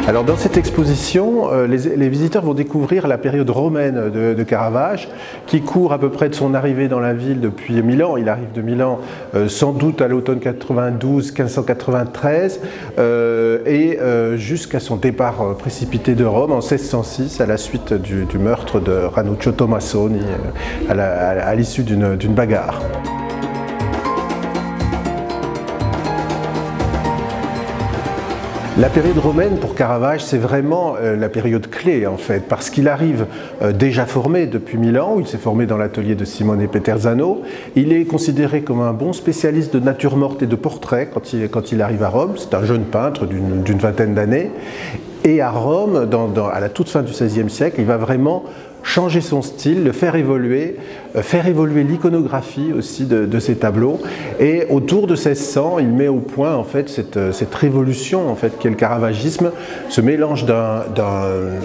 Alors dans cette exposition, les visiteurs vont découvrir la période romaine de Caravage, qui court à peu près de son arrivée dans la ville depuis Milan. Il arrive de Milan sans doute à l'automne 92, 1593, et jusqu'à son départ précipité de Rome en 1606, à la suite du meurtre de Ranuccio Tommasoni, à l'issue d'une bagarre. La période romaine pour Caravage, c'est vraiment la période clé en fait, parce qu'il arrive déjà formé depuis Milan, où il s'est formé dans l'atelier de Simone Peterzano. Il est considéré comme un bon spécialiste de nature morte et de portrait quand il arrive à Rome. C'est un jeune peintre d'une vingtaine d'années. Et à Rome, à la toute fin du XVIe siècle, il va vraiment changer son style, le faire évoluer l'iconographie aussi de ses tableaux. Et autour de 1600, il met au point en fait cette révolution en fait qu'est le caravagisme, ce mélange d'un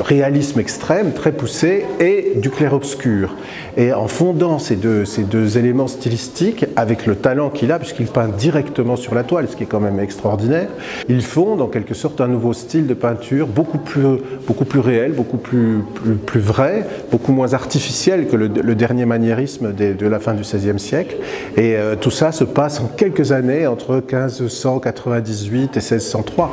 réalisme extrême très poussé et du clair-obscur. Et en fondant ces deux éléments stylistiques avec le talent qu'il a, puisqu'il peint directement sur la toile, ce qui est quand même extraordinaire, il fonde en quelque sorte un nouveau style de peinture beaucoup plus réel, beaucoup plus vrai, beaucoup moins artificiel que le dernier maniérisme de la fin du XVIe siècle. Et tout ça se passe en quelques années, entre 1598 et 1603.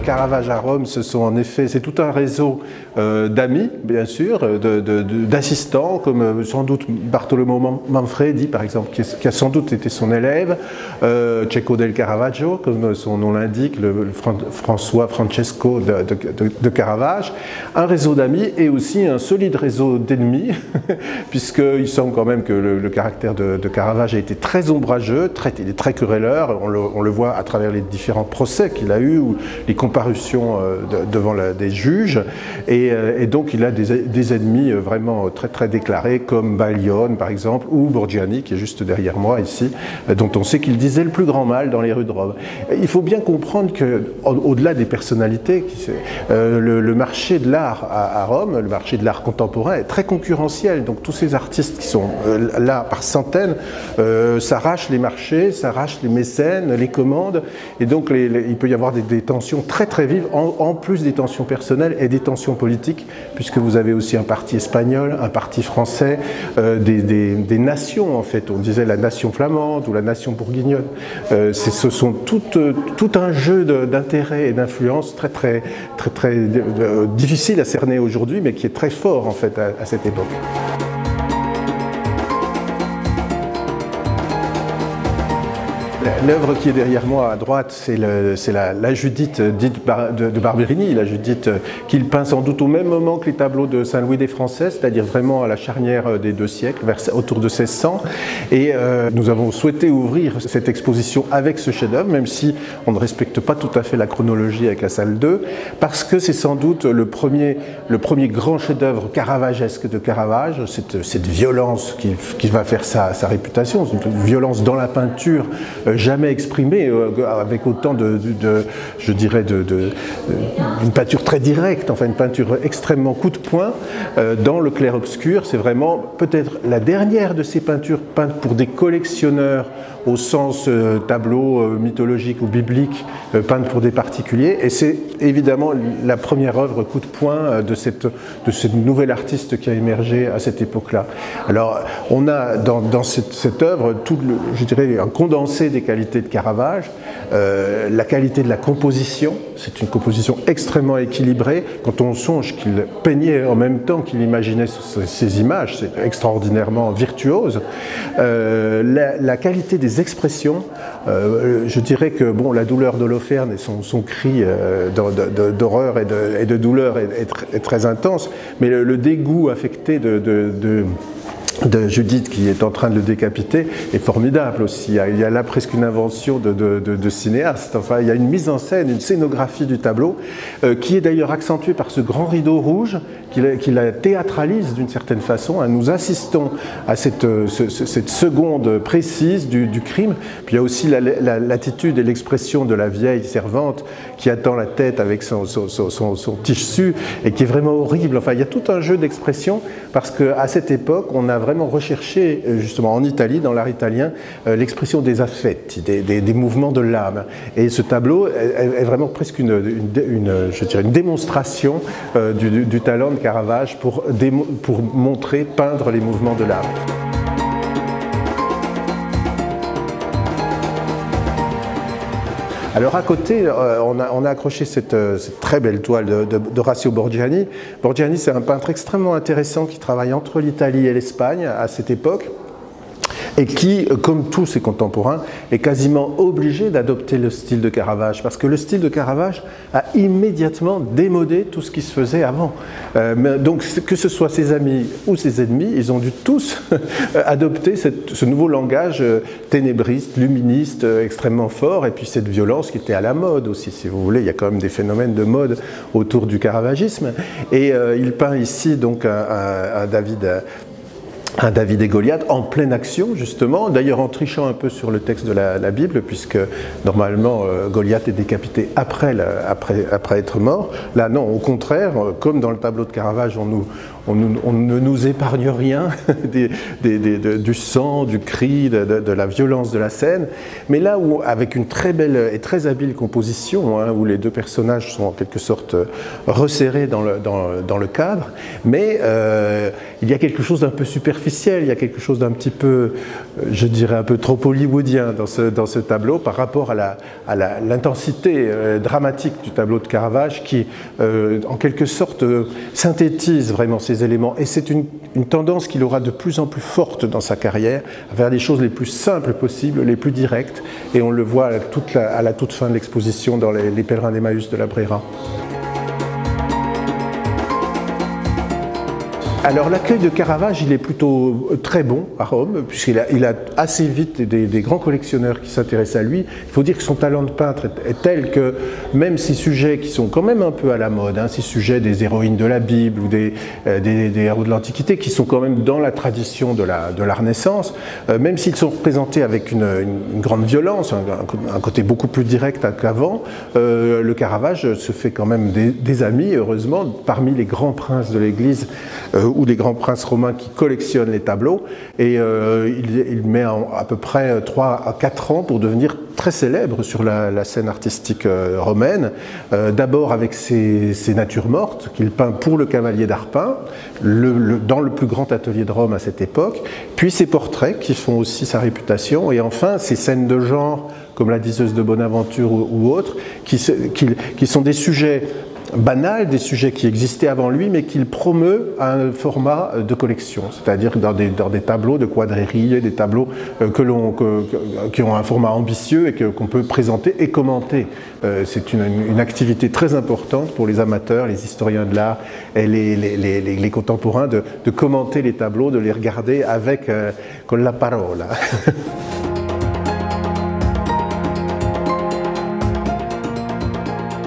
Caravage à Rome, c'est tout un réseau d'amis, bien sûr, d'assistants, comme sans doute Bartolomeo Manfredi, par exemple, qui a sans doute été son élève, Cecco del Caravaggio, comme son nom l'indique, le François Francesco de Caravage, un réseau d'amis et aussi un solide réseau d'ennemis, puisqu'il semble quand même que le caractère de Caravage a été très ombrageux, il est très querelleur, on le voit à travers les différents procès qu'il a eu, ou les comparutions devant des juges, et donc il a des ennemis vraiment très déclarés, comme Baglione par exemple, ou Borgiani qui est juste derrière moi ici, dont on sait qu'il disait le plus grand mal dans les rues de Rome. Il faut bien comprendre qu'au-delà des personnalités, le marché de l'art à Rome, le marché de l'art contemporain est très concurrentiel, donc tous ces artistes qui sont là par centaines s'arrachent les marchés, s'arrachent les mécènes, les commandes, et donc il peut y avoir des tensions très vives, en plus des tensions personnelles et des tensions politiques, puisque vous avez aussi un parti espagnol, un parti français, des nations en fait, on disait la nation flamande ou la nation bourguignonne. Ce sont tout un jeu d'intérêts et d'influences très difficile à cerner aujourd'hui, mais qui est très fort en fait à cette époque. L'œuvre qui est derrière moi à droite, c'est la Judith dite de Barberini, la Judith qu'il peint sans doute au même moment que les tableaux de Saint-Louis des Français, c'est-à-dire vraiment à la charnière des deux siècles, autour de 1600. Et nous avons souhaité ouvrir cette exposition avec ce chef-d'œuvre, même si on ne respecte pas tout à fait la chronologie avec la salle 2, parce que c'est sans doute le premier grand chef-d'œuvre caravagesque de Caravage, cette violence qui va faire sa réputation, une violence dans la peinture jamais exprimée avec autant je dirais, une peinture très directe, enfin une peinture extrêmement coup de poing dans le clair-obscur. C'est vraiment peut-être la dernière de ces peintures peintes pour des collectionneurs au sens tableau mythologique ou biblique, peinte pour des particuliers, et c'est évidemment la première œuvre coup de poing de cette nouvelle artiste qui a émergé à cette époque-là. Alors on a dans cette œuvre je dirais un condensé des qualités de Caravage, la qualité de la composition, c'est une composition extrêmement équilibrée. Quand on songe qu'il peignait en même temps qu'il imaginait ces images, c'est extraordinairement virtuose. La qualité des expressions, je dirais que bon, la douleur d'Holoferne et son cri d'horreur et de douleur est très intense, mais le dégoût affecté de Judith qui est en train de le décapiter est formidable aussi. Il y a là presque une invention de cinéaste. Enfin, il y a une mise en scène, une scénographie du tableau qui est d'ailleurs accentuée par ce grand rideau rouge qu'il la théâtralise d'une certaine façon. Hein. Nous assistons à cette seconde précise du crime. Puis il y a aussi l'attitude et l'expression de la vieille servante qui attend la tête avec son tissu et qui est vraiment horrible. Enfin, il y a tout un jeu d'expression parce qu'à cette époque, on a vraiment recherché, justement en Italie, dans l'art italien, l'expression des affetti, des mouvements de l'âme. Et ce tableau est vraiment presque je dirais une démonstration du talent de Caravage pour montrer, peindre les mouvements de l'âme. Alors à côté, on a accroché cette très belle toile d'Orazio Borgiani. Borgiani, c'est un peintre extrêmement intéressant qui travaille entre l'Italie et l'Espagne à cette époque, et qui, comme tous ses contemporains, est quasiment obligé d'adopter le style de Caravage, parce que le style de Caravage a immédiatement démodé tout ce qui se faisait avant. Donc que ce soit ses amis ou ses ennemis, ils ont dû tous adopter ce nouveau langage ténébriste, luministe, extrêmement fort, et puis cette violence qui était à la mode aussi, si vous voulez. Il y a quand même des phénomènes de mode autour du caravagisme. Et il peint ici donc un David et Goliath en pleine action, justement, d'ailleurs en trichant un peu sur le texte de la Bible, puisque normalement Goliath est décapité après être mort. Là, non, au contraire, comme dans le tableau de Caravage, on ne nous épargne rien du sang, du cri, de la violence de la scène. Mais là où, avec une très belle et très habile composition, hein, où les deux personnages sont en quelque sorte resserrés dans le cadre, mais il y a quelque chose d'un peu superficiel, il y a quelque chose d'un petit peu, je dirais, un peu trop hollywoodien dans ce tableau par rapport à l'intensité dramatique du tableau de Caravage qui, en quelque sorte, synthétise vraiment ces éléments. Et c'est une tendance qu'il aura de plus en plus forte dans sa carrière, à faire les choses les plus simples possibles, les plus directes. Et on le voit à la toute fin de l'exposition dans les Pèlerins d'Emmaüs de la Brera. Alors l'accueil de Caravage, il est plutôt très bon à Rome, puisqu'il a assez vite des grands collectionneurs qui s'intéressent à lui. Il faut dire que son talent de peintre est tel que même ces sujets qui sont quand même un peu à la mode, hein, ces sujets des héroïnes de la Bible ou des héros de l'Antiquité, qui sont quand même dans la tradition de la Renaissance, même s'ils sont représentés avec une grande violence, un côté beaucoup plus direct qu'avant, le Caravage se fait quand même des amis, heureusement, parmi les grands princes de l'Église ou des grands princes romains qui collectionnent les tableaux, et il met à peu près 3 à 4 ans pour devenir très célèbre sur la scène artistique romaine, d'abord avec ses natures mortes qu'il peint pour le Cavalier d'Arpin, dans le plus grand atelier de Rome à cette époque, puis ses portraits qui font aussi sa réputation, et enfin ses scènes de genre comme la Diseuse de Bonaventure ou autres, qui sont des sujets banal, des sujets qui existaient avant lui, mais qu'il promeut à un format de collection, c'est-à-dire dans des tableaux de quadrillerie, des tableaux qui ont un format ambitieux et qu'on peut présenter et commenter. C'est une activité très importante pour les amateurs, les historiens de l'art et les contemporains de commenter les tableaux, de les regarder avec con la parola.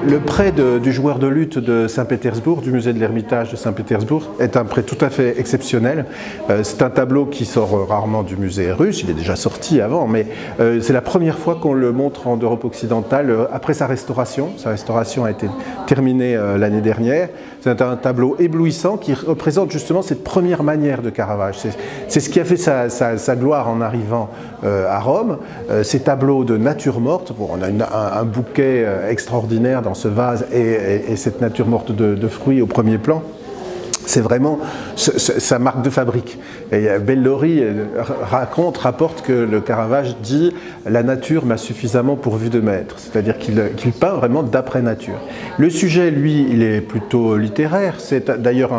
Le prêt du joueur de luth de Saint-Pétersbourg, du musée de l'Ermitage de Saint-Pétersbourg, est un prêt tout à fait exceptionnel. C'est un tableau qui sort rarement du musée russe, il est déjà sorti avant, mais c'est la première fois qu'on le montre en Europe occidentale après sa restauration. Sa restauration a été terminée l'année dernière. C'est un tableau éblouissant qui représente justement cette première manière de Caravage. C'est ce qui a fait sa gloire en arrivant à Rome. Ces tableaux de nature morte, bon, on a un bouquet extraordinaire dans ce vase et cette nature morte de fruits au premier plan. C'est vraiment sa marque de fabrique. Et Bellori rapporte que le Caravage dit « la nature m'a suffisamment pourvu de maître », c'est-à-dire qu'il peint vraiment d'après nature. Le sujet, lui, il est plutôt littéraire. C'est d'ailleurs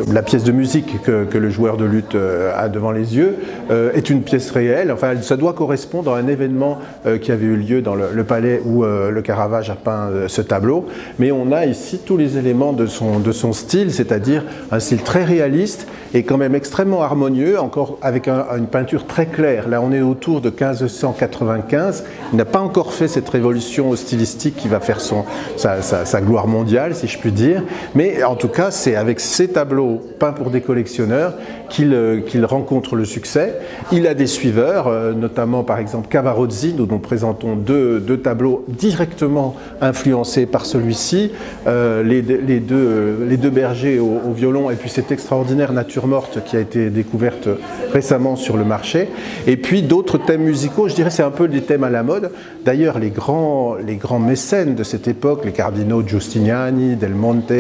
la pièce de musique que le joueur de luth a devant les yeux est une pièce réelle. Enfin, ça doit correspondre à un événement qui avait eu lieu dans le palais où le Caravage a peint ce tableau. Mais on a ici tous les éléments de son style, c'est-à-dire un style très réaliste et quand même extrêmement harmonieux, encore avec une peinture très claire. Là, on est autour de 1595. Il n'a pas encore fait cette révolution stylistique qui va faire sa gloire mondiale, si je puis dire. Mais en tout cas, c'est avec ces tableaux peints pour des collectionneurs qu'il rencontre le succès. Il a des suiveurs, notamment par exemple Cavarozzi, dont nous présentons deux tableaux directement influencés par celui-ci, les deux bergers au violon et puis cette extraordinaire nature morte qui a été découverte récemment sur le marché. Et puis d'autres thèmes musicaux, je dirais c'est un peu des thèmes à la mode. D'ailleurs, les grands mécènes de cette époque, les cardinaux Giustiniani, Del Monte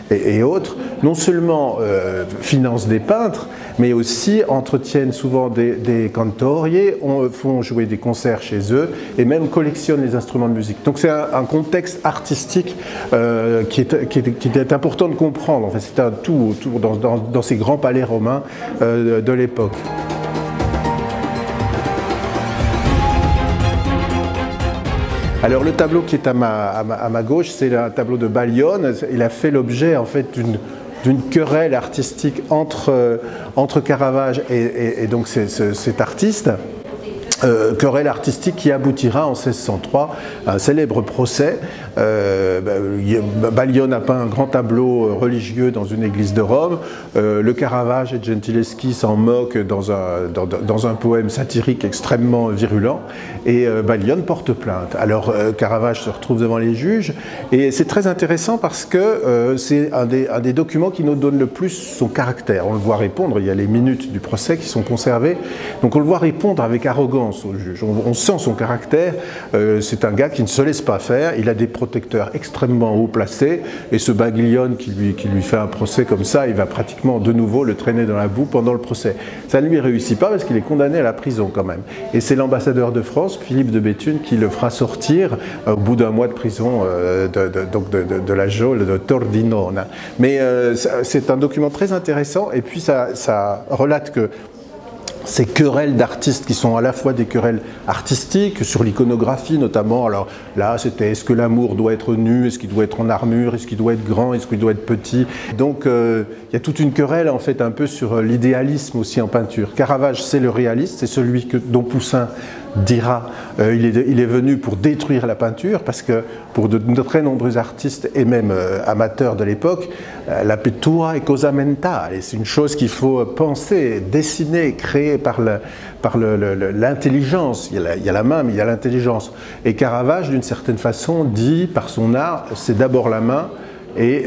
et autres, non seulement financent des peintres, mais aussi entretiennent souvent des cantoriers, font jouer des concerts chez eux et même collectionnent les instruments de musique. Donc c'est un contexte artistique qui est important de comprendre. En fait, c'est un tout dans ces grands palais romains de l'époque. Alors le tableau qui est à ma gauche, c'est un tableau de Baglione. Il a fait l'objet en fait d'une querelle artistique entre Caravage et donc cet artiste. Querelle artistique qui aboutira en 1603 à un célèbre procès. Baglione a peint un grand tableau religieux dans une église de Rome. Le Caravage et Gentileschi s'en moquent dans un poème satirique extrêmement virulent. Et Baglione porte plainte. Alors Caravage se retrouve devant les juges. Et c'est très intéressant parce que c'est un des documents qui nous donne le plus son caractère. On le voit répondre, il y a les minutes du procès qui sont conservées. Donc on le voit répondre avec arrogance au juge. On sent son caractère. C'est un gars qui ne se laisse pas faire. Il a des protecteurs extrêmement haut placés. Et ce Baglione qui lui fait un procès comme ça, il va pratiquement de nouveau le traîner dans la boue pendant le procès. Ça ne lui réussit pas parce qu'il est condamné à la prison quand même. Et c'est l'ambassadeur de France, Philippe de Béthune, qui le fera sortir au bout d'un mois de prison de la geôle de Tordinone. Mais c'est un document très intéressant. Et puis ça relate que ces querelles d'artistes qui sont à la fois des querelles artistiques, sur l'iconographie notamment, alors là c'était est-ce que l'amour doit être nu, est-ce qu'il doit être en armure, est-ce qu'il doit être grand, est-ce qu'il doit être petit. Donc il y a toute une querelle en fait un peu sur l'idéalisme aussi en peinture. Caravage c'est le réaliste, c'est celui dont Poussin dira il est venu pour détruire la peinture, parce que pour de très nombreux artistes et même amateurs de l'époque, la pittura è cosa mentale, c'est une chose qu'il faut penser, dessiner, créer par l'intelligence. Il y a la main, mais il y a l'intelligence. Et Caravage, d'une certaine façon, dit par son art, c'est d'abord la main, et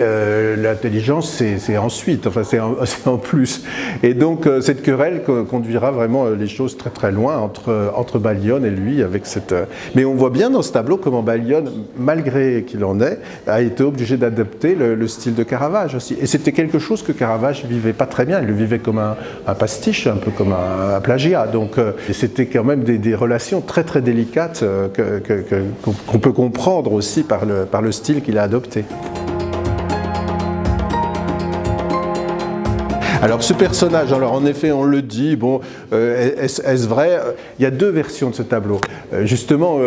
l'intelligence c'est ensuite, enfin c'est en plus. Et donc cette querelle conduira vraiment les choses très très loin entre Baglione et lui avec cette... Mais on voit bien dans ce tableau comment Baglione, malgré qu'il en est, a été obligé d'adapter le style de Caravage aussi. Et c'était quelque chose que Caravage vivait pas très bien, il le vivait comme un pastiche, un peu comme un plagiat. Donc c'était quand même des relations très très délicates qu'on peut comprendre aussi par le style qu'il a adopté. Alors ce personnage, alors en effet on le dit, bon, est-ce vrai? Il y a deux versions de ce tableau. Justement,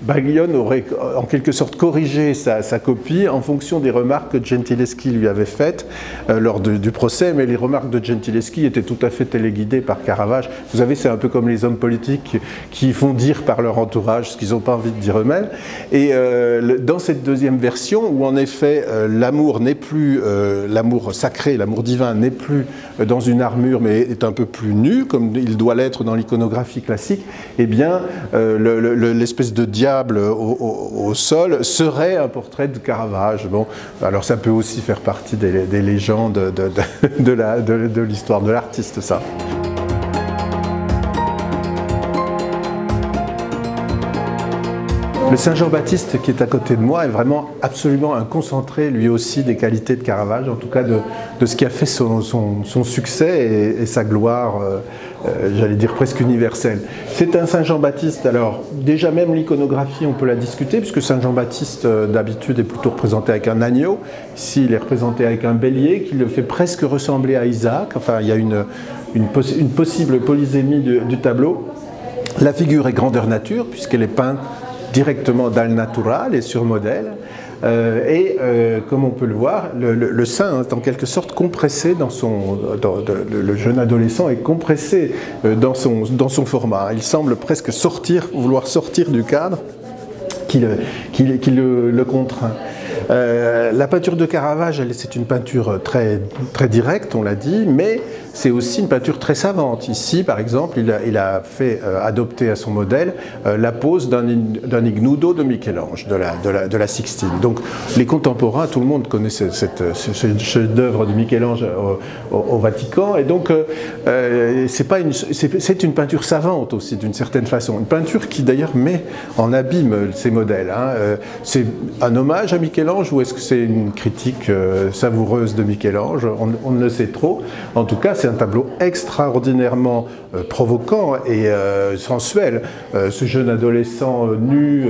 Baglione aurait en quelque sorte corrigé sa copie en fonction des remarques que Gentileschi lui avait faites lors du procès, mais les remarques de Gentileschi étaient tout à fait téléguidées par Caravage. Vous savez, c'est un peu comme les hommes politiques qui font dire par leur entourage ce qu'ils n'ont pas envie de dire eux-mêmes. Et dans cette deuxième version, où en effet l'amour n'est plus, l'amour sacré, l'amour divin n'est plus dans une armure mais est un peu plus nu comme il doit l'être dans l'iconographie classique, eh bien l'espèce de diable au sol serait un portrait de Caravage. Bon, alors ça peut aussi faire partie des légendes de l'histoire de l'artiste, ça. Le Saint Jean-Baptiste qui est à côté de moi est vraiment absolument un concentré, lui aussi, des qualités de Caravage, en tout cas de ce qui a fait son succès et sa gloire, j'allais dire presque universelle. C'est un Saint Jean-Baptiste, alors déjà même l'iconographie on peut la discuter, puisque Saint Jean-Baptiste d'habitude est plutôt représenté avec un agneau, ici il est représenté avec un bélier qui le fait presque ressembler à Isaac, enfin il y a une possible polysémie du tableau. La figure est grandeur nature puisqu'elle est peinte directement dal natural et sur modèle. Comme on peut le voir, le sein est en quelque sorte compressé le jeune adolescent est compressé dans son format. Il semble presque vouloir sortir du cadre qui le contraint. La peinture de Caravage, c'est une peinture très, très directe, on l'a dit, mais c'est aussi une peinture très savante. Ici, par exemple, il a fait adopter à son modèle la pose d'un Ignudo de Michel-Ange, de la Sixtine. Donc, les contemporains, tout le monde connaît ce chef-d'œuvre de Michel-Ange au Vatican, et donc c'est une peinture savante aussi, d'une certaine façon. Une peinture qui, d'ailleurs, met en abîme ses modèles. C'est un hommage à Michel-Ange ou est-ce que c'est une critique savoureuse de Michel-Ange? On ne le sait trop. En tout cas, c'est un tableau extraordinairement provoquant et sensuel. Ce jeune adolescent nu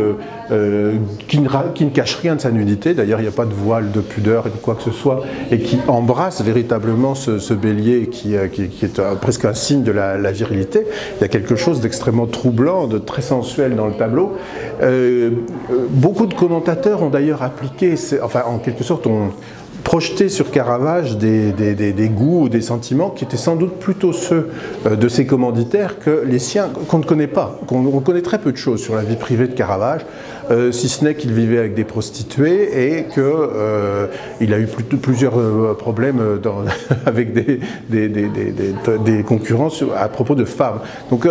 qui ne cache rien de sa nudité, d'ailleurs il n'y a pas de voile de pudeur ni quoi que ce soit, et qui embrasse véritablement ce bélier qui est presque un signe de la virilité. Il y a quelque chose d'extrêmement troublant, de très sensuel dans le tableau. Beaucoup de commentateurs ont d'ailleurs appliqué, en quelque sorte, ont projeté sur Caravage des goûts ou des sentiments qui étaient sans doute plutôt ceux de ses commanditaires que les siens, qu'on ne connaît pas. On connaît très peu de choses sur la vie privée de Caravage, si ce n'est qu'il vivait avec des prostituées et qu'il a eu plusieurs problèmes avec des concurrents à propos de femmes. Donc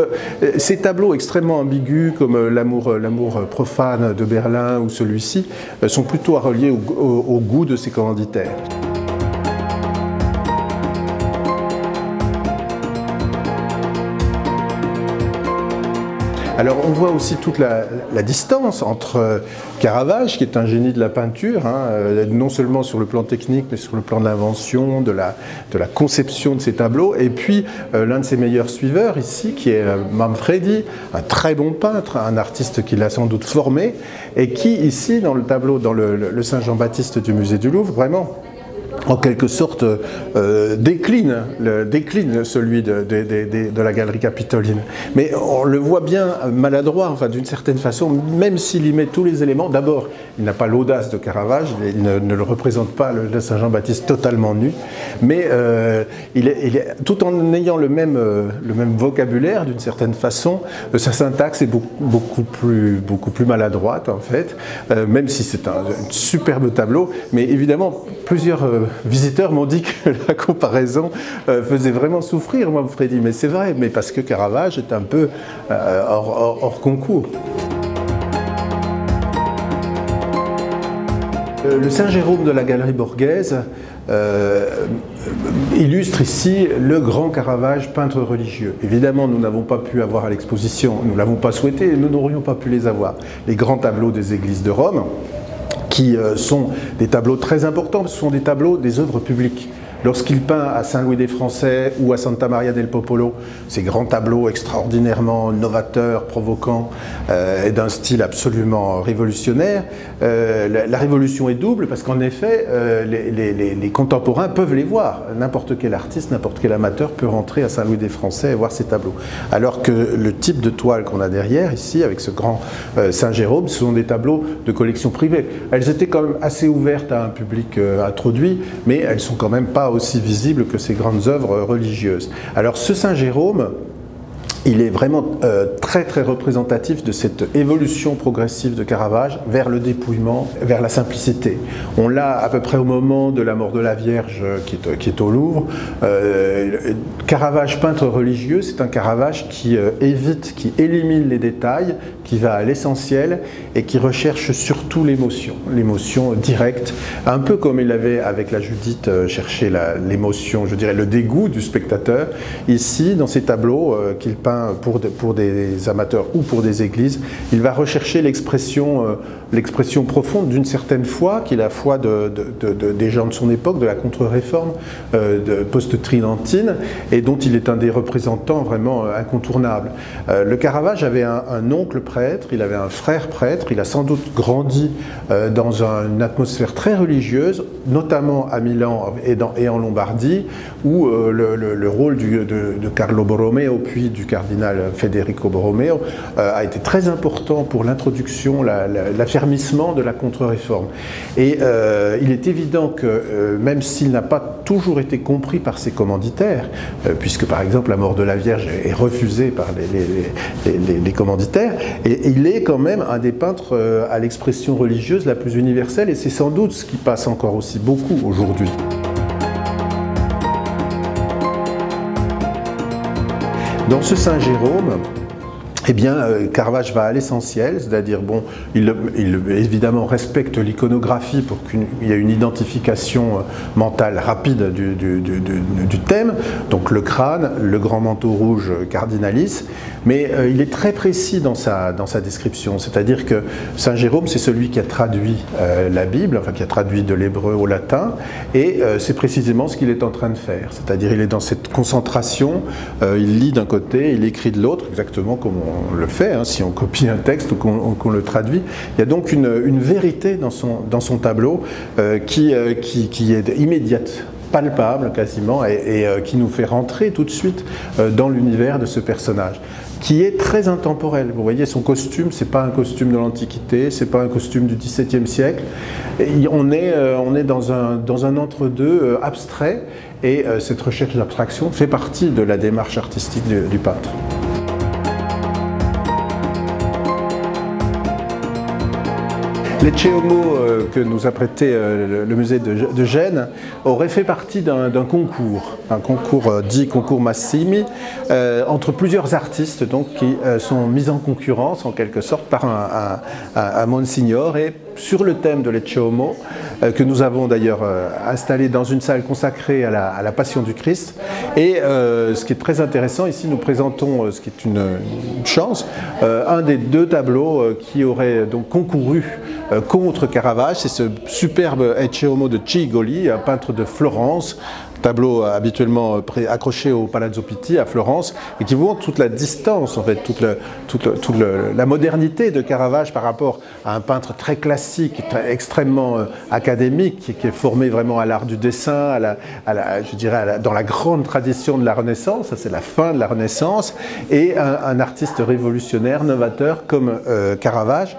ces tableaux extrêmement ambigus comme l'amour profane de Berlin ou celui-ci sont plutôt à relier au goût de ses commanditaires. Alors on voit aussi toute la distance entre Caravage, qui est un génie de la peinture, non seulement sur le plan technique, mais sur le plan de l'invention, de la conception de ses tableaux, et puis l'un de ses meilleurs suiveurs ici, qui est Manfredi, un très bon peintre, un artiste qu'il a sans doute formé, et qui ici, dans le tableau, dans le Saint-Jean-Baptiste du musée du Louvre, vraiment, en quelque sorte, décline celui de la galerie capitoline. Mais on le voit bien maladroit, enfin, d'une certaine façon, même s'il y met tous les éléments. D'abord, il n'a pas l'audace de Caravage, il ne le représente pas, le Saint-Jean-Baptiste, totalement nu, mais tout en ayant le même vocabulaire, d'une certaine façon, sa syntaxe est beaucoup plus maladroite, en fait, même si c'est un superbe tableau, mais évidemment, plusieurs visiteurs m'ont dit que la comparaison faisait vraiment souffrir Manfredi, mais c'est vrai, mais parce que Caravage est un peu hors concours. Le Saint-Jérôme de la Galerie Borghese illustre ici le grand Caravage, peintre religieux. Évidemment, nous n'avons pas pu avoir à l'exposition, nous ne l'avons pas souhaité et nous n'aurions pas pu les avoir. Les grands tableaux des églises de Rome, qui sont des tableaux très importants, ce sont des tableaux des œuvres publiques. Lorsqu'il peint à Saint-Louis des Français ou à Santa Maria del Popolo, ces grands tableaux extraordinairement novateurs, provocants et d'un style absolument révolutionnaire, la révolution est double parce qu'en effet, les contemporains peuvent les voir. N'importe quel artiste, n'importe quel amateur peut rentrer à Saint-Louis des Français et voir ces tableaux. Alors que le type de toile qu'on a derrière, ici, avec ce grand Saint-Jérôme, ce sont des tableaux de collection privée. Elles étaient quand même assez ouvertes à un public introduit, mais elles sont quand même pas aussi visible que ces grandes œuvres religieuses. Alors ce Saint-Jérôme, il est vraiment très très représentatif de cette évolution progressive de Caravage vers le dépouillement, vers la simplicité. On l'a à peu près au moment de la mort de la Vierge qui est au Louvre. Caravage peintre religieux, c'est un Caravage qui évite, qui élimine les détails, qui va à l'essentiel et qui recherche surtout l'émotion directe, un peu comme il avait avec la Judith cherché l'émotion, je dirais le dégoût du spectateur. Ici, dans ces tableaux qu'il peint pour des amateurs ou pour des églises, il va rechercher l'expression profonde d'une certaine foi, qui est la foi des gens de son époque, de la contre-réforme post-tridentine, et dont il est un des représentants vraiment incontournables. Le Caravage avait un oncle prêtre, il avait un frère prêtre, il a sans doute grandi dans une atmosphère très religieuse, notamment à Milan et en Lombardie, où le rôle de Carlo Borromeo, puis du cardinal Federico Borromeo, a été très important pour l'introduction, la faire l'affermissement de la contre-réforme. Et il est évident que même s'il n'a pas toujours été compris par ses commanditaires, puisque par exemple la mort de la Vierge est refusée par les commanditaires, et il est quand même un des peintres à l'expression religieuse la plus universelle, et c'est sans doute ce qui passe encore aussi beaucoup aujourd'hui. Dans ce Saint Jérôme, eh bien, Caravage va à l'essentiel, c'est-à-dire, bon, il évidemment respecte l'iconographie pour qu'il y ait une identification mentale rapide du thème, donc le crâne, le grand manteau rouge cardinalis, mais il est très précis dans sa description, c'est-à-dire que Saint Jérôme, c'est celui qui a traduit la Bible, enfin qui a traduit de l'hébreu au latin, et c'est précisément ce qu'il est en train de faire, c'est-à-dire il est dans cette concentration, il lit d'un côté, il écrit de l'autre, exactement comme on le fait, hein, si on copie un texte ou qu'on le traduit. Il y a donc une vérité dans son tableau qui est immédiate, palpable quasiment, et qui nous fait rentrer tout de suite dans l'univers de ce personnage, qui est très intemporel. Vous voyez, son costume, c'est pas un costume de l'Antiquité, c'est pas un costume du XVIIe siècle. Et on est dans un entre-deux abstrait, et cette recherche d'abstraction fait partie de la démarche artistique du peintre. Lecce Homo que nous a prêté le musée de Gênes aurait fait partie d'un concours, dit concours Massimi, entre plusieurs artistes donc, qui sont mis en concurrence en quelque sorte par un Monsignor, et sur le thème de Lecce Homo, que nous avons d'ailleurs installé dans une salle consacrée à la Passion du Christ. Et ce qui est très intéressant, ici nous présentons, ce qui est une chance, un des deux tableaux qui aurait donc concouru contre Caravage, c'est ce superbe Ecce Homo de Cigoli, un peintre de Florence, tableau habituellement accroché au Palazzo Pitti à Florence, et qui vous montre toute la distance, en fait, toute la modernité de Caravage par rapport à un peintre très classique, extrêmement académique, qui est formé vraiment à l'art du dessin, je dirais dans la grande tradition de la Renaissance, ça c'est la fin de la Renaissance, et un artiste révolutionnaire, novateur comme Caravage,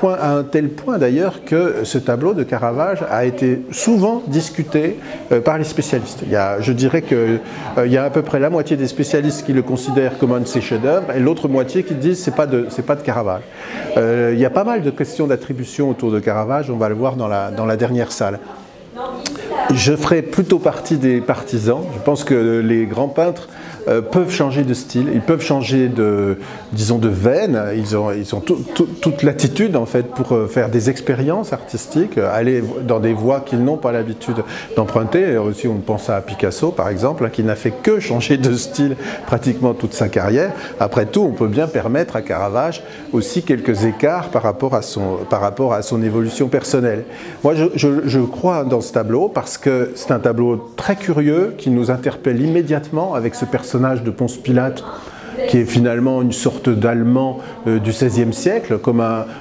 à un tel point d'ailleurs que ce tableau de Caravage a été souvent discuté par les spécialistes. Je dirais qu'il y a à peu près la moitié des spécialistes qui le considèrent comme un de ses chefs-d'œuvre, et l'autre moitié qui disent c'est pas de Caravage. Il y a pas mal de questions d'attribution autour de Caravage, on va le voir dans la dernière salle. Je ferai plutôt partie des partisans. Je pense que les grands peintres peuvent changer de style, ils peuvent changer disons de veine, ils ont toute l'attitude en fait pour faire des expériences artistiques, aller dans des voies qu'ils n'ont pas l'habitude d'emprunter. Aussi on pense à Picasso par exemple, qui n'a fait que changer de style pratiquement toute sa carrière. Après tout, on peut bien permettre à Caravage aussi quelques écarts par rapport à son évolution personnelle. Moi je crois dans ce tableau parce que c'est un tableau très curieux qui nous interpelle immédiatement avec ce personnage de Ponce-Pilate, qui est finalement une sorte d'Allemand du XVIe siècle,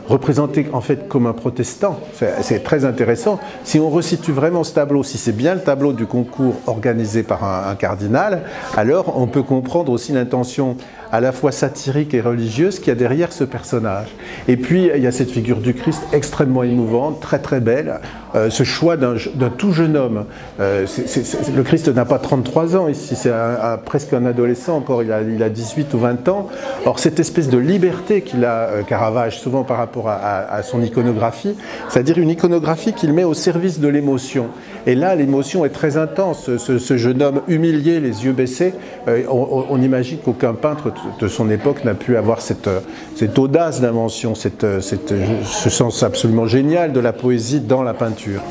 représenté en fait comme un protestant. C'est très intéressant. Si on resitue vraiment ce tableau, si c'est bien le tableau du concours organisé par un cardinal, alors on peut comprendre aussi l'intention à la fois satirique et religieuse qu'il y a derrière ce personnage. Et puis il y a cette figure du Christ extrêmement émouvante, très très belle, ce choix d'un tout jeune homme. Le Christ n'a pas 33 ans ici, c'est presque un adolescent encore, il a 18 ou 20 ans. Or cette espèce de liberté qu'il a, Caravage, souvent par rapport à son iconographie, c'est-à-dire une iconographie qu'il met au service de l'émotion. Et là l'émotion est très intense, ce jeune homme humilié, les yeux baissés, on imagine qu'aucun peintre de son époque n'a pu avoir cette audace d'invention, ce sens absolument génial de la poésie dans la peinture.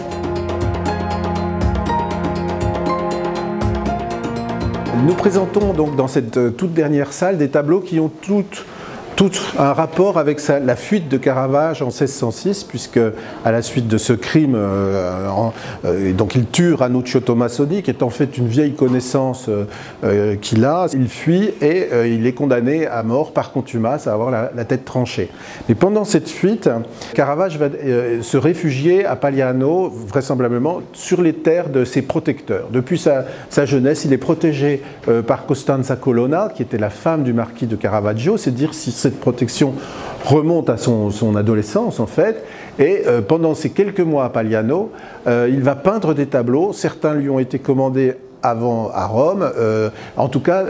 Nous présentons donc dans cette toute dernière salle des tableaux qui ont tout un rapport avec la fuite de Caravage en 1606, puisque à la suite de ce crime, donc il tue Ranuccio Tommasoni, qui est en fait une vieille connaissance qu'il a. Il fuit et il est condamné à mort par contumace, à avoir la tête tranchée. Mais pendant cette fuite, Caravage va se réfugier à Pagliano, vraisemblablement sur les terres de ses protecteurs. Depuis sa jeunesse, il est protégé par Costanza Colonna, qui était la femme du marquis de Caravaggio. C'est dire si cette cette protection remonte à son adolescence en fait, et pendant ces quelques mois à Pagliano, il va peindre des tableaux. Certains lui ont été commandés avant à Rome, en tout cas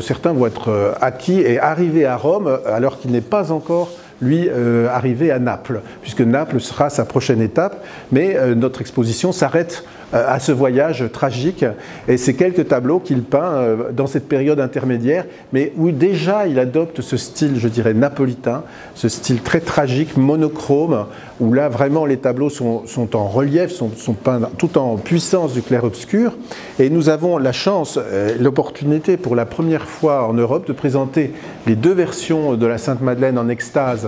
certains vont être acquis et arrivés à Rome alors qu'il n'est pas encore lui arrivé à Naples, puisque Naples sera sa prochaine étape, mais notre exposition s'arrête à ce voyage tragique, et ces quelques tableaux qu'il peint dans cette période intermédiaire, mais où déjà il adopte ce style, je dirais, napolitain, ce style très tragique, monochrome, où là vraiment les tableaux sont en relief, sont peints tout en puissance du clair-obscur, et nous avons la chance, l'opportunité pour la première fois en Europe de présenter les deux versions de la Sainte-Madeleine en extase,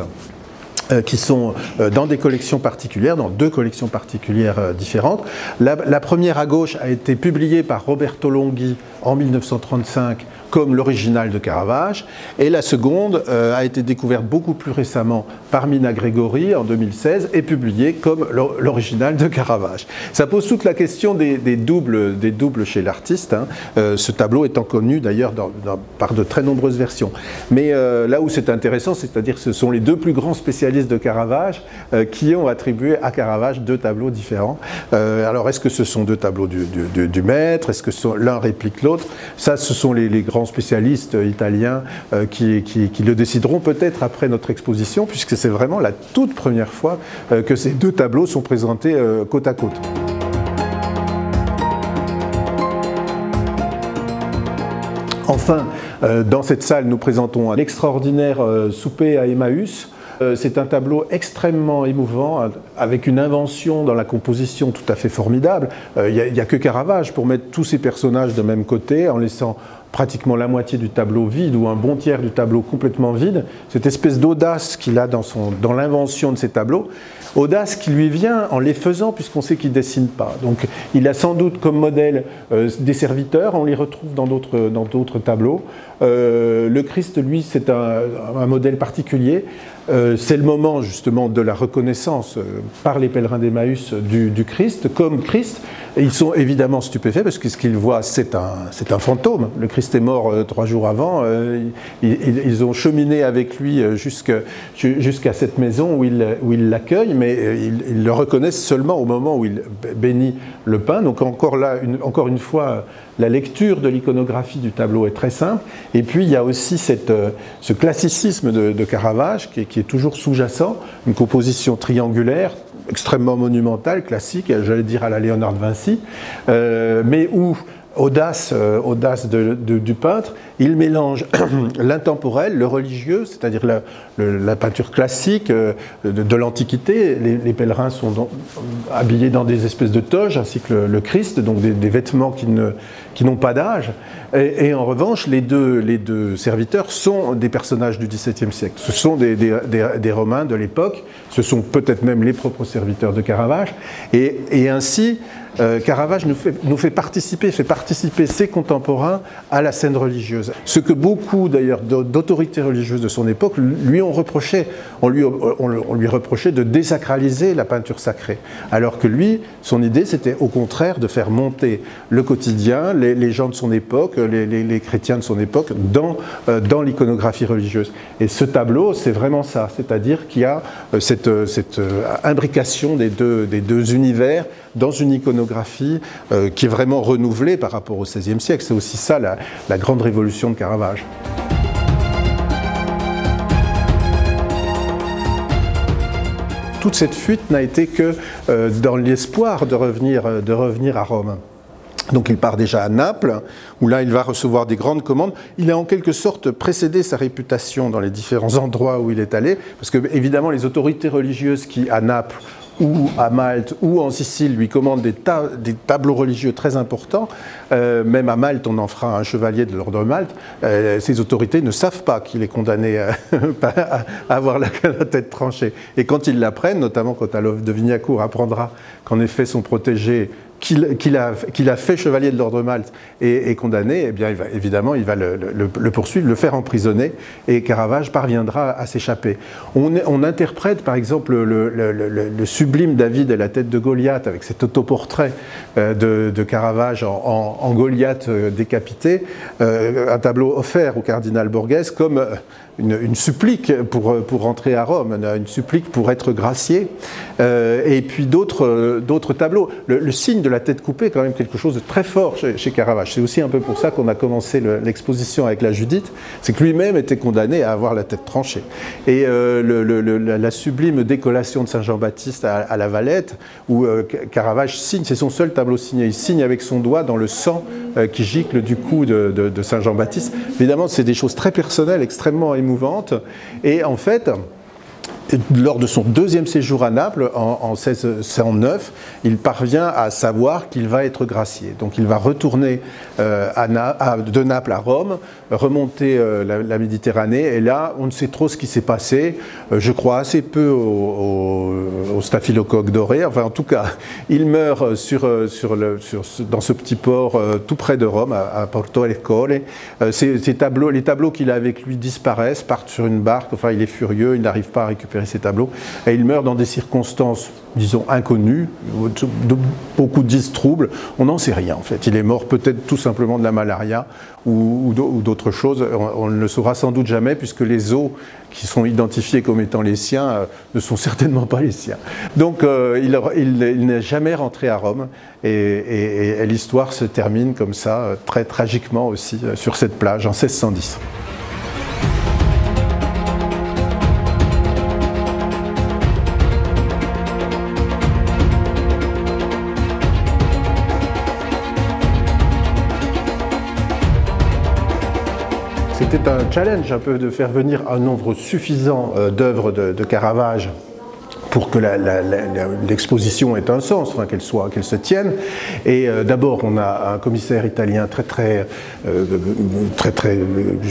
qui sont dans des collections particulières, dans deux collections particulières différentes. La première à gauche a été publiée par Roberto Longhi en 1935 comme l'original de Caravage, et la seconde a été découverte beaucoup plus récemment par Mina Gregori en 2016 et publiée comme l'original de Caravage. Ça pose toute la question des doubles chez l'artiste, hein, ce tableau étant connu d'ailleurs par de très nombreuses versions. Mais là où c'est intéressant, c'est-à-dire que ce sont les deux plus grands spécialistes de Caravage qui ont attribué à Caravage deux tableaux différents. Alors est-ce que ce sont deux tableaux du maître? Est-ce que l'un réplique l'autre? Ça, ce sont les grands spécialistes italiens qui le décideront peut-être après notre exposition, puisque c'est vraiment la toute première fois que ces deux tableaux sont présentés côte à côte. Enfin, dans cette salle, nous présentons un extraordinaire souper à Emmaüs. C'est un tableau extrêmement émouvant, avec une invention dans la composition tout à fait formidable. Il n'y a que Caravage pour mettre tous ces personnages de même côté, en laissant pratiquement la moitié du tableau vide ou un bon tiers du tableau complètement vide. Cette espèce d'audace qu'il a dans l'invention de ces tableaux, audace qui lui vient en les faisant, puisqu'on sait qu'il ne dessine pas. Donc il a sans doute comme modèle des serviteurs, on les retrouve dans d'autres tableaux. Le Christ, lui, c'est un modèle particulier. C'est le moment justement de la reconnaissance par les pèlerins d'Emmaüs du Christ comme Christ. Et ils sont évidemment stupéfaits parce que ce qu'ils voient, c'est un fantôme. Le Christ est mort 3 jours avant. Ils ont cheminé avec lui jusqu'à cette maison où il l'accueille, mais ils le reconnaissent seulement au moment où il bénit le pain. Donc encore une fois, la lecture de l'iconographie du tableau est très simple. Et puis il y a aussi ce classicisme de Caravage qui est toujours sous-jacent, une composition triangulaire, extrêmement monumentale, classique, j'allais dire à la Léonard de Vinci, mais où audace du peintre, il mélange l'intemporel, le religieux, c'est-à-dire la peinture classique de l'Antiquité. Les pèlerins sont habillés dans des espèces de toges, ainsi que le Christ, donc des vêtements qui n'ont pas d'âge. Et en revanche, les deux serviteurs sont des personnages du XVIIe siècle. Ce sont des Romains de l'époque, ce sont peut-être même les propres serviteurs de Caravage. Et ainsi, Caravage nous fait participer ses contemporains à la scène religieuse. Ce que beaucoup d'ailleurs d'autorités religieuses de son époque lui ont reproché. On lui reprochait de désacraliser la peinture sacrée. Alors que lui, son idée, c'était au contraire de faire monter le quotidien, les gens de son époque, les chrétiens de son époque, dans l'iconographie religieuse. Et ce tableau, c'est vraiment ça. C'est-à-dire qu'il y a cette imbrication des deux univers dans une iconographie qui est vraiment renouvelée par rapport au XVIe siècle. C'est aussi ça la grande révolution de Caravage. Toute cette fuite n'a été que dans l'espoir de revenir à Rome. Donc il part déjà à Naples, où là il va recevoir des grandes commandes. Il a en quelque sorte précédé sa réputation dans les différents endroits où il est allé, parce que évidemment les autorités religieuses qui, à Naples, ou à Malte, ou en Sicile, lui commandent des tableaux religieux très importants. Même à Malte, on en fera un chevalier de l'ordre de Malte. Ces autorités ne savent pas qu'il est condamné à avoir la tête tranchée. Et quand ils l'apprennent, notamment quand Adolphe de Vignacourt apprendra qu'en effet son protégé qu'il a fait chevalier de l'ordre de Malte et condamné, eh bien, évidemment, il va le poursuivre, le faire emprisonner, et Caravage parviendra à s'échapper. On interprète, par exemple, le sublime David et la tête de Goliath, avec cet autoportrait de Caravage en Goliath décapité, un tableau offert au cardinal Borghese, comme une supplique pour rentrer à Rome, une supplique pour être gracié, et puis d'autres tableaux. Le signe de la tête coupée est quand même quelque chose de très fort chez Caravage. C'est aussi un peu pour ça qu'on a commencé l'exposition avec la Judith, c'est que lui-même était condamné à avoir la tête tranchée. Et la sublime décollation de Saint Jean-Baptiste à la Valette, où Caravage signe, c'est son seul tableau signé, il signe avec son doigt dans le sang qui gicle du cou de Saint Jean-Baptiste. Évidemment, c'est des choses très personnelles, extrêmement émouvantes, et en fait, lors de son deuxième séjour à Naples, en 1609, il parvient à savoir qu'il va être gracié. Donc il va retourner de Naples à Rome, remonter la Méditerranée, et là, on ne sait trop ce qui s'est passé. Je crois assez peu au staphylocoque doré. Enfin, en tout cas, il meurt dans ce petit port tout près de Rome, à Porto Ercole. Les tableaux qu'il a avec lui disparaissent, partent sur une barque. Enfin, il est furieux, il n'arrive pas à récupérer ces tableaux, et il meurt dans des circonstances, disons, inconnues, beaucoup disent troubles, on n'en sait rien en fait. Il est mort peut-être tout simplement de la malaria ou d'autres choses, on ne le saura sans doute jamais, puisque les os qui sont identifiés comme étant les siens ne sont certainement pas les siens. Donc il n'est jamais rentré à Rome, et l'histoire se termine comme ça, très tragiquement aussi, sur cette plage en 1610. C'était un challenge un peu de faire venir un nombre suffisant d'œuvres de Caravage pour que l'exposition ait un sens, enfin, qu'elle se tienne. Et d'abord, on a un commissaire italien très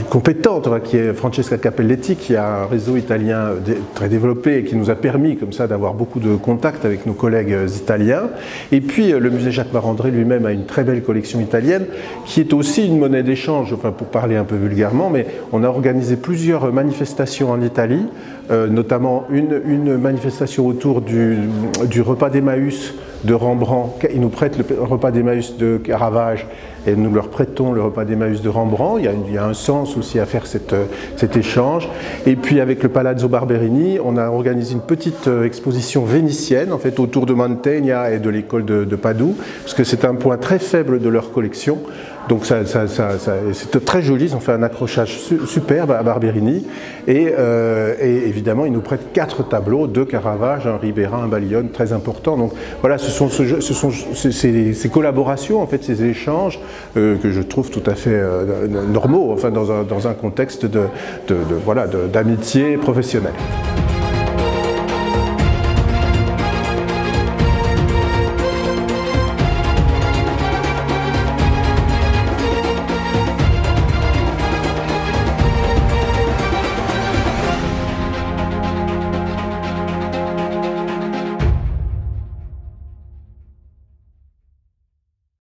compétent, qui est Francesca Cappelletti, qui a un réseau italien très développé et qui nous a permis comme ça d'avoir beaucoup de contacts avec nos collègues italiens. Et puis le musée Jacques Marandré lui-même a une très belle collection italienne qui est aussi une monnaie d'échange, enfin, pour parler un peu vulgairement, mais on a organisé plusieurs manifestations en Italie, notamment une manifestation autour du repas d'Emmaüs de Rembrandt. Ils nous prêtent le repas d'Emmaüs de Caravage et nous leur prêtons le repas d'Emmaüs de Rembrandt. Il y a un sens aussi à faire cet échange. Et puis avec le Palazzo Barberini, on a organisé une petite exposition vénitienne, en fait, autour de Mantegna et de l'école de Padoue, parce que c'est un point très faible de leur collection. Donc c'est très joli, ils ont fait un accrochage superbe à Barberini, et évidemment ils nous prêtent 4 tableaux, 2 Caravage, un Ribera, un Baglione, très importants. Donc voilà, ce sont ces collaborations, en fait, ces échanges que je trouve tout à fait normaux, enfin, dans un contexte d'amitié professionnelle.